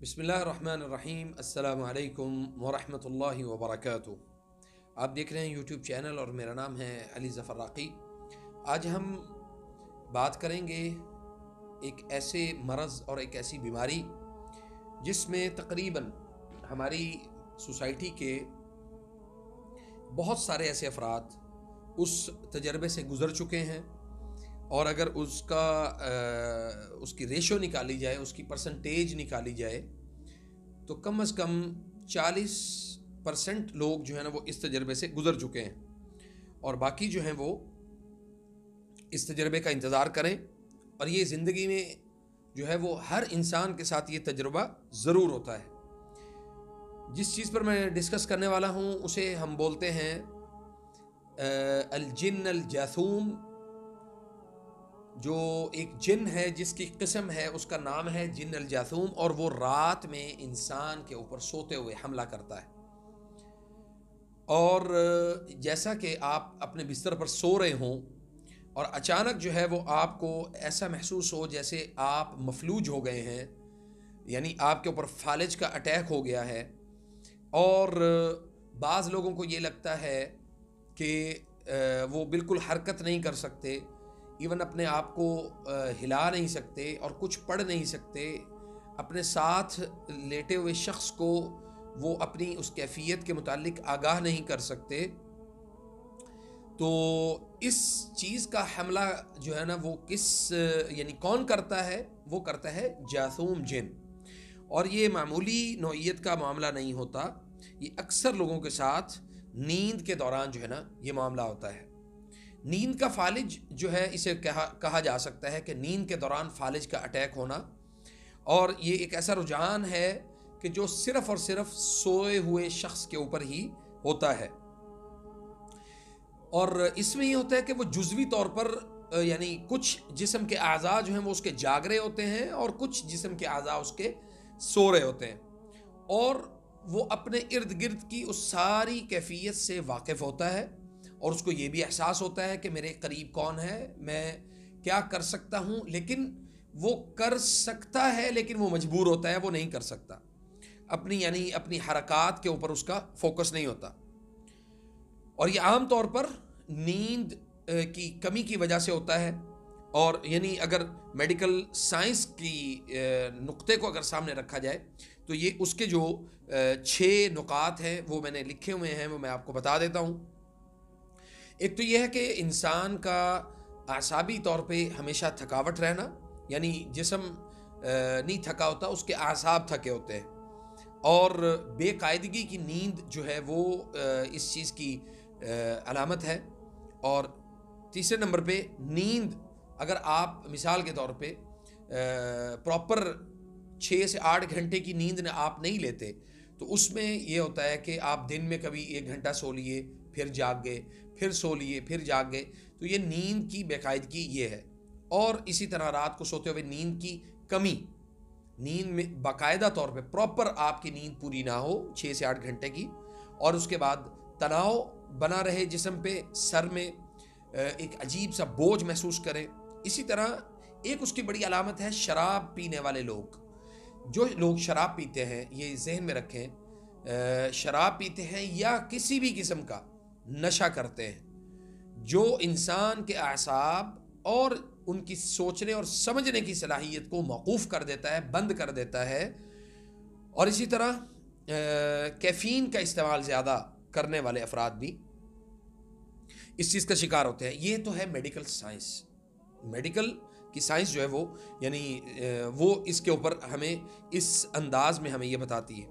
بسم اللہ الرحمن الرحیم۔ السلام علیکم ورحمۃ اللہ وبرکاتہ۔ آپ دیکھ رہے ہیں یوٹیوب چینل اور میرا نام ہے علی ظفر راقی۔ آج ہم بات کریں گے ایک ایسے مرض اور ایک ایسی بیماری جس میں تقریباً ہماری سوسائٹی کے بہت سارے ایسے افراد اس تجربے سے گزر چکے ہیں، اور اگر اس کی ریشو نکالی جائے، اس کی پرسنٹیج نکالی جائے، تو کم از کم 40% لوگ جو ہیں نا وہ اس تجربے سے گزر چکے ہیں، اور باقی جو ہیں وہ اس تجربے کا انتظار کریں۔ اور یہ زندگی میں جو ہے وہ ہر انسان کے ساتھ یہ تجربہ ضرور ہوتا ہے۔ جس چیز پر میں ڈسکس کرنے والا ہوں اسے ہم بولتے ہیں الجن الجاثوم۔ جو ایک جن ہے جس کی قسم ہے اس کا نام ہے جن الجاثوم، اور وہ رات میں انسان کے اوپر سوتے ہوئے حملہ کرتا ہے۔ اور جیسا کہ آپ اپنے بستر پر سو رہے ہوں اور اچانک جو ہے وہ آپ کو ایسا محسوس ہو جیسے آپ مفلوج ہو گئے ہیں، یعنی آپ کے اوپر فالج کا اٹیک ہو گیا ہے، اور بعض لوگوں کو یہ لگتا ہے کہ وہ بالکل حرکت نہیں کر سکتے، ایون اپنے آپ کو ہلا نہیں سکتے اور کچھ پڑھ نہیں سکتے، اپنے ساتھ لیٹے ہوئے شخص کو وہ اپنی اس کیفیت کے متعلق آگاہ نہیں کر سکتے، تو اس چیز کا حملہ جو ہے نا وہ یعنی کون کرتا ہے؟ وہ کرتا ہے جاثوم جن۔ اور یہ معمولی نوعیت کا معاملہ نہیں ہوتا، یہ اکثر لوگوں کے ساتھ نیند کے دوران جو ہے نا یہ معاملہ ہوتا ہے۔ نیند کا فالج جو ہے اسے کہا جا سکتا ہے کہ نیند کے دوران فالج کا اٹیک ہونا، اور یہ ایک ایسا رجحان ہے کہ جو صرف اور صرف سوئے ہوئے شخص کے اوپر ہی ہوتا ہے، اور اس میں یہ ہوتا ہے کہ وہ جزوی طور پر یعنی کچھ جسم کے اعضاء جو ہیں وہ اس کے جاگ رہے ہوتے ہیں، اور کچھ جسم کے اعضاء اس کے سو رہے ہوتے ہیں، اور وہ اپنے ارد گرد کی اس ساری کیفیت سے واقف ہوتا ہے، اور اس کو یہ بھی احساس ہوتا ہے کہ میرے قریب کون ہے، میں کیا کر سکتا ہوں، لیکن وہ کر سکتا ہے لیکن وہ مجبور ہوتا ہے، وہ نہیں کر سکتا، اپنی حرکات کے اوپر اس کا فوکس نہیں ہوتا۔ اور یہ عام طور پر نیند کی کمی کی وجہ سے ہوتا ہے، اور یعنی اگر میڈیکل سائنس کی نقطے کو اگر سامنے رکھا جائے تو یہ اس کے جو 6 نقاط ہیں وہ میں نے لکھے ہوئے ہیں، وہ میں آپ کو بتا دیتا ہوں۔ ایک تو یہ ہے کہ انسان کا اعصابی طور پہ ہمیشہ تھکاوٹ رہنا، یعنی جسم نہیں تھکا ہوتا، اس کے اعصاب تھکے ہوتے ہیں، اور بے قاعدگی کی نیند جو ہے وہ اس چیز کی علامت ہے۔ اور تیسرے نمبر پہ نیند، اگر آپ مثال کے طور پہ پراپر 6 سے 8 گھنٹے کی نیند آپ نہیں لیتے، تو اس میں یہ ہوتا ہے کہ آپ دن میں کبھی 1 گھنٹہ سو لیے، پھر جاگ گئے، پھر سو لیے، پھر جاگ گئے، تو یہ نیند کی بے قاعدگی یہ ہے۔ اور اسی طرح رات کو سوتے ہوئے نیند کی کمی، نیند میں باقاعدہ طور پہ پراپر آپ کی نیند پوری نہ ہو 6 سے 8 گھنٹے کی، اور اس کے بعد تناؤ بنا رہے جسم پہ، سر میں ایک عجیب سا بوجھ محسوس کریں۔ اسی طرح ایک اس کی بڑی علامت ہے شراب پینے والے لوگ۔ جو لوگ شراب پیتے ہیں، یہ ذہن میں رکھیں، شراب پیتے ہیں یا کسی بھی قسم کا نشہ کرتے ہیں، جو انسان کے اعصاب اور ان کی سوچنے اور سمجھنے کی صلاحیت کو موقوف کر دیتا ہے، بند کر دیتا ہے، اور اسی طرح کیفین کا استعمال زیادہ کرنے والے افراد بھی اس چیز کا شکار ہوتے ہیں۔ یہ تو ہے میڈیکل سائنس۔ میڈیکل کی سائنس جو ہے وہ یعنی وہ اس کے اوپر ہمیں اس انداز میں ہمیں یہ بتاتی ہے۔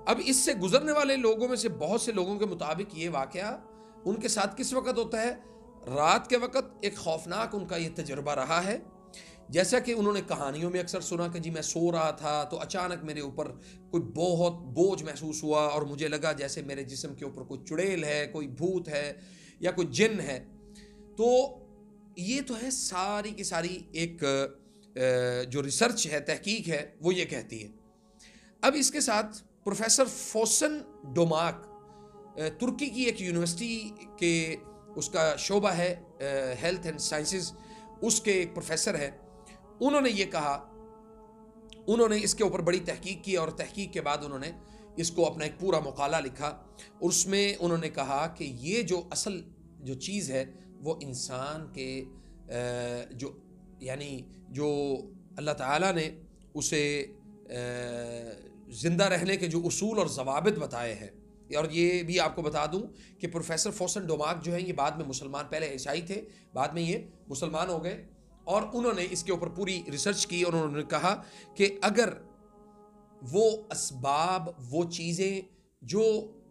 اب اس سے گزرنے والے لوگوں میں سے بہت سے لوگوں کے مطابق یہ واقعہ ان کے ساتھ کس وقت ہوتا ہے؟ رات کے وقت ایک خوفناک ان کا یہ تجربہ رہا ہے، جیسا کہ انہوں نے کہانیوں میں اکثر سنا کہ جی میں سو رہا تھا تو اچانک میرے اوپر کوئی بہت بوجھ محسوس ہوا، اور مجھے لگا جیسے میرے جسم کے اوپر کوئی چڑیل ہے، کوئی بھوت ہے یا کوئی جن ہے۔ تو یہ تو ہے ساری کی ساری ایک جو ریسرچ ہے، تحقیق ہے، وہ یہ کہتی ہے۔ اب اس کے ساتھ پروفیسر فوسن ڈوماک، ترکی کی ایک یونیورسٹی کے اس کا شعبہ ہے ہیلتھ اینڈ سائنسز، اس کے ایک پروفیسر ہیں، انہوں نے یہ کہا انہوں نے اس کے اوپر بڑی تحقیق کی اور تحقیق کے بعد انہوں نے اس کو اپنا ایک پورا مقالہ لکھا اور اس میں انہوں نے کہا کہ یہ جو اصل جو چیز ہے وہ انسان کے جو یعنی جو اللہ تعالیٰ نے اسے زندہ رہنے کے جو اصول اور ضوابط بتائے ہیں. اور یہ بھی آپ کو بتا دوں کہ پروفیسر فوسن ڈوماک جو ہیں یہ بعد میں مسلمان، پہلے عیسائی تھے، بعد میں یہ مسلمان ہو گئے، اور انہوں نے اس کے اوپر پوری ریسرچ کی اور انہوں نے کہا کہ اگر وہ اسباب، وہ چیزیں جو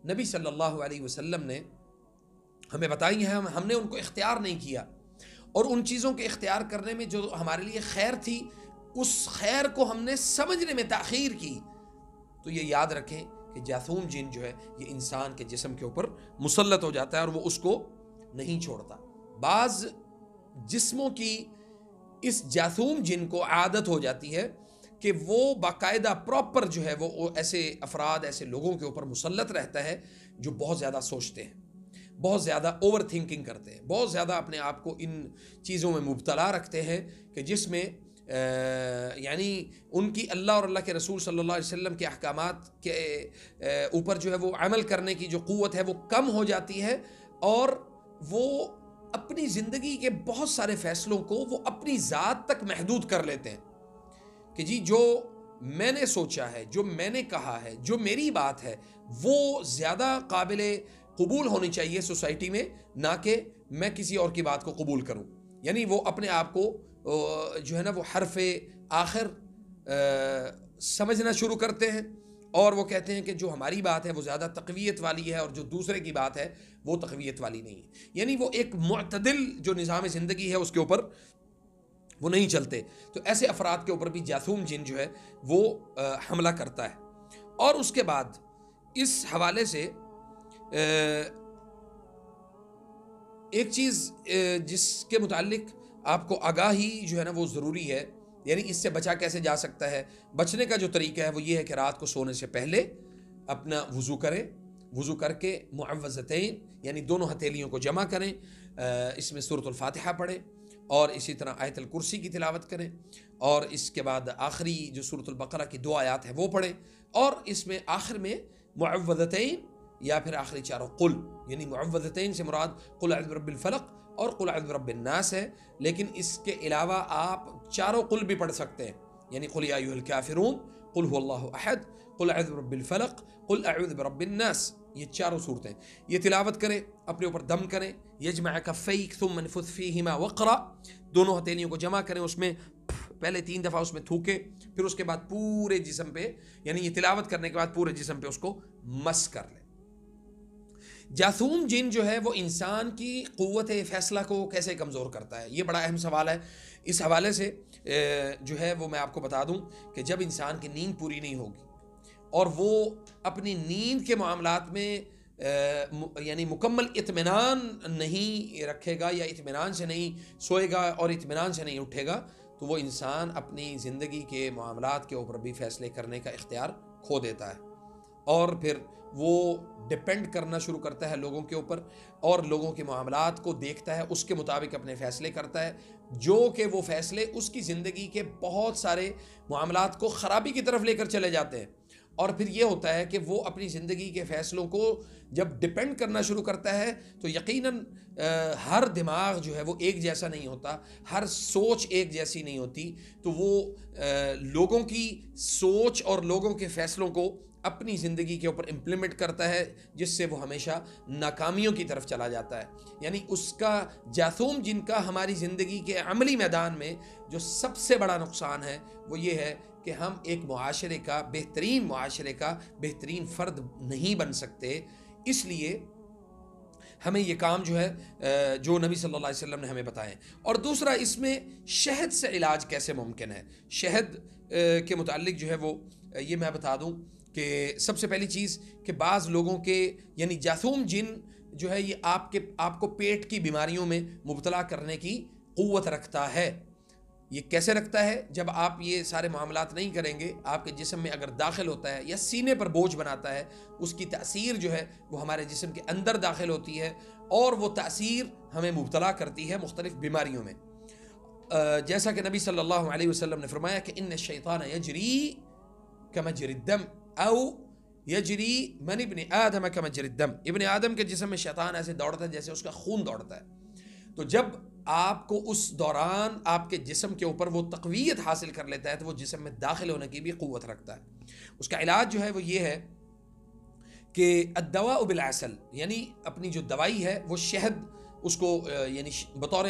نبی صلی اللہ علیہ وسلم نے ہمیں بتائی ہیں، ہم نے ان کو اختیار نہیں کیا، اور ان چیزوں کے اختیار کرنے میں جو ہمارے لیے خیر تھی اس خیر کو ہم نے سمجھنے میں تاخیر کی، تو یہ یاد رکھیں کہ جاثوم جن جو ہے یہ انسان کے جسم کے اوپر مسلط ہو جاتا ہے اور وہ اس کو نہیں چھوڑتا. بعض جسموں کی اس جاثوم جن کو عادت ہو جاتی ہے کہ وہ باقاعدہ پراپر جو ہے وہ ایسے افراد، ایسے لوگوں کے اوپر مسلط رہتا ہے جو بہت زیادہ سوچتے ہیں، بہت زیادہ اوور تھنکنگ کرتے ہیں، بہت زیادہ اپنے آپ کو ان چیزوں میں مبتلا رکھتے ہیں کہ جس میں یعنی ان کی اللہ اور اللہ کے رسول صلی اللہ علیہ وسلم کے احکامات کے اوپر جو ہے وہ عمل کرنے کی جو قوت ہے وہ کم ہو جاتی ہے، اور وہ اپنی زندگی کے بہت سارے فیصلوں کو وہ اپنی ذات تک محدود کر لیتے ہیں کہ جی جو میں نے سوچا ہے، جو میں نے کہا ہے، جو میری بات ہے وہ زیادہ قابل قبول ہونی چاہیے سوسائٹی میں، نہ کہ میں کسی اور کی بات کو قبول کروں. یعنی وہ اپنے آپ کو جو ہے نا وہ حرف آخر سمجھنا شروع کرتے ہیں، اور وہ کہتے ہیں کہ جو ہماری بات ہے وہ زیادہ تقویت والی ہے اور جو دوسرے کی بات ہے وہ تقویت والی نہیں ہے. یعنی وہ ایک معتدل جو نظام زندگی ہے اس کے اوپر وہ نہیں چلتے. تو ایسے افراد کے اوپر بھی جاثوم جن جو ہے وہ حملہ کرتا ہے. اور اس کے بعد اس حوالے سے ایک چیز جس کے متعلق آپ کو آگاہی جو ہے نا وہ ضروری ہے، یعنی اس سے بچا کیسے جا سکتا ہے. بچنے کا جو طریقہ ہے وہ یہ ہے کہ رات کو سونے سے پہلے اپنا وضو کریں، وضو کر کے معوذتین یعنی دونوں ہتھیلیوں کو جمع کریں، اس میں سورۃ الفاتحہ پڑھیں، اور اسی طرح آیت الکرسی کی تلاوت کریں، اور اس کے بعد آخری جو سورۃ البقرہ کی 2 آیات ہیں وہ پڑھیں، اور اس میں آخر میں معوذتین یا پھر آخری چاروں قل، یعنی معوذتین سے مراد قل اعوذ برب الفلق اور قل اعوذ برب الناس ہے، لیکن اس کے علاوہ آپ چاروں قل بھی پڑھ سکتے ہیں، یعنی قل یا ایھا الکافرون، قل هو اللہ احد، قل اعوذ برب الفلق، قل اعوذ برب الناس، یہ چاروں صورتیں یہ تلاوت کریں، اپنے اوپر دم کریں. یجمع کفیک ثم انفث فیہما واقرأ، دونوں ہتھیلیوں کو جمع کریں، اس میں پہلے 3 دفعہ اس میں تھوکیں، پھر اس کے بعد پورے جسم پہ، یعنی یہ تلاوت کرنے کے بعد پورے جسم پہ اس کو مس کر لیں. جاثوم جن جو ہے وہ انسان کی قوت فیصلہ کو کیسے کمزور کرتا ہے، یہ بڑا اہم سوال ہے. اس حوالے سے جو ہے وہ میں آپ کو بتا دوں کہ جب انسان کی نیند پوری نہیں ہوگی اور وہ اپنی نیند کے معاملات میں یعنی مکمل اطمینان نہیں رکھے گا، یا اطمینان سے نہیں سوئے گا اور اطمینان سے نہیں اٹھے گا، تو وہ انسان اپنی زندگی کے معاملات کے اوپر بھی فیصلے کرنے کا اختیار کھو دیتا ہے، اور پھر وہ ڈپینڈ کرنا شروع کرتا ہے لوگوں کے اوپر، اور لوگوں کے معاملات کو دیکھتا ہے، اس کے مطابق اپنے فیصلے کرتا ہے، جو کہ وہ فیصلے اس کی زندگی کے بہت سارے معاملات کو خرابی کی طرف لے کر چلے جاتے ہیں. اور پھر یہ ہوتا ہے کہ وہ اپنی زندگی کے فیصلوں کو جب ڈپینڈ کرنا شروع کرتا ہے تو یقیناً ہر دماغ جو ہے وہ ایک جیسا نہیں ہوتا، ہر سوچ ایک جیسی نہیں ہوتی، تو وہ لوگوں کی سوچ اور لوگوں کے فیصلوں کو اپنی زندگی کے اوپر امپلیمنٹ کرتا ہے، جس سے وہ ہمیشہ ناکامیوں کی طرف چلا جاتا ہے. یعنی اس کا جاثوم جن کا ہماری زندگی کے عملی میدان میں جو سب سے بڑا نقصان ہے وہ یہ ہے کہ ہم ایک معاشرے کا بہترین فرد نہیں بن سکتے. اس لیے ہمیں یہ کام جو ہے جو نبی صلی اللہ علیہ وسلم نے ہمیں بتائے. اور دوسرا اس میں شہد سے علاج کیسے ممکن ہے. شہد کے متعلق جو ہے وہ یہ میں بتا دوں کہ سب سے پہلی چیز کہ بعض لوگوں کے یعنی جاثوم جن جو ہے یہ آپ کو پیٹ کی بیماریوں میں مبتلا کرنے کی قوت رکھتا ہے. یہ کیسے رکھتا ہے؟ جب آپ یہ سارے معاملات نہیں کریں گے، آپ کے جسم میں اگر داخل ہوتا ہے یا سینے پر بوجھ بناتا ہے، اس کی تاثیر جو ہے وہ ہمارے جسم کے اندر داخل ہوتی ہے، اور وہ تاثیر ہمیں مبتلا کرتی ہے مختلف بیماریوں میں. جیسا کہ نبی صلی اللہ علیہ وسلم نے فرمایا کہ ان الشیطان یجری کمجری الدم او یجری من ابن آدم کمجری الدم، ابن آدم کے جسم میں شیطان ایسے دوڑتا ہے جیسے اس کا خون دوڑتا ہے۔ تو جب آپ کو اس دوران آپ کے جسم کے اوپر وہ تقویت حاصل کر لیتا ہے تو وہ جسم میں داخل ہونے کی بھی قوت رکھتا ہے۔ اس کا علاج جو ہے وہ یہ ہے کہ الدواء بالعسل، یعنی اپنی جو دوائی ہے وہ شہد، اس کو یعنی بطور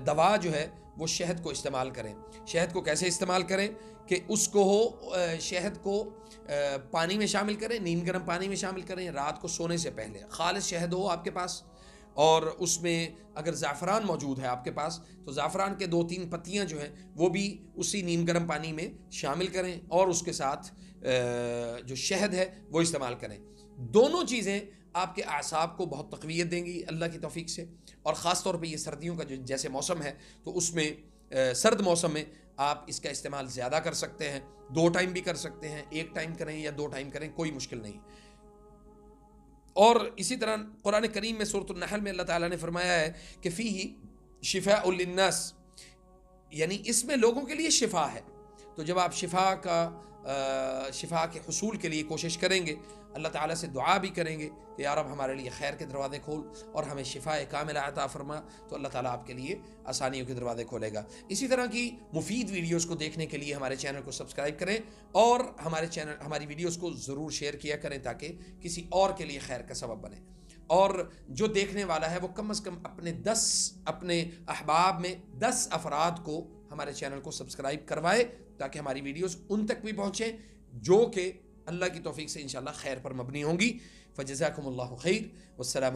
دوا جو ہے وہ شہد کو استعمال کریں۔ شہد کو کیسے استعمال کریں کہ اس کو شہد کو پانی میں شامل کریں، نیم گرم پانی میں شامل کریں رات کو سونے سے پہلے، خالص شہد ہو آپ کے پاس، اور اس میں اگر زعفران موجود ہے آپ کے پاس تو زعفران کے 2-3 پتیاں جو ہیں وہ بھی اسی نیم گرم پانی میں شامل کریں، اور اس کے ساتھ جو شہد ہے وہ استعمال کریں۔ دونوں چیزیں آپ کے اعصاب کو بہت تقویت دیں گی اللہ کی توفیق سے، اور خاص طور پہ یہ سردیوں کا جو جیسے موسم ہے تو اس میں سرد موسم میں آپ اس کا استعمال زیادہ کر سکتے ہیں، 2 ٹائم بھی کر سکتے ہیں، 1 ٹائم کریں یا 2 ٹائم کریں، کوئی مشکل نہیں۔ اور اسی طرح قرآن کریم میں سورۃ النحل میں اللہ تعالیٰ نے فرمایا ہے کہ فیہ شفاء للناس، یعنی اس میں لوگوں کے لیے شفا ہے۔ تو جب آپ شفا کے حصول کے لیے کوشش کریں گے، اللہ تعالیٰ سے دعا بھی کریں گے کہ یا رب ہمارے لیے خیر کے دروازے کھول اور ہمیں شفا کاملہ عطا فرما، تو اللہ تعالیٰ آپ کے لیے آسانیوں کے دروازے کھولے گا۔ اسی طرح کی مفید ویڈیوز کو دیکھنے کے لیے ہمارے چینل کو سبسکرائب کریں، اور ہماری ویڈیوز کو ضرور شیئر کیا کریں تاکہ کسی اور کے لیے خیر کا سبب بنے۔ اور جو دیکھنے والا ہے وہ کم از کم اپنے احباب میں 10 افراد کو ہمارے چینل کو سبسکرائب کروائے تاکہ ہماری ویڈیوز ان تک بھی پہنچیں جو کہ اللہ کی توفیق سے انشاءاللہ خیر پر مبنی ہوں گی۔ فجزاکم اللہ خیر، والسلام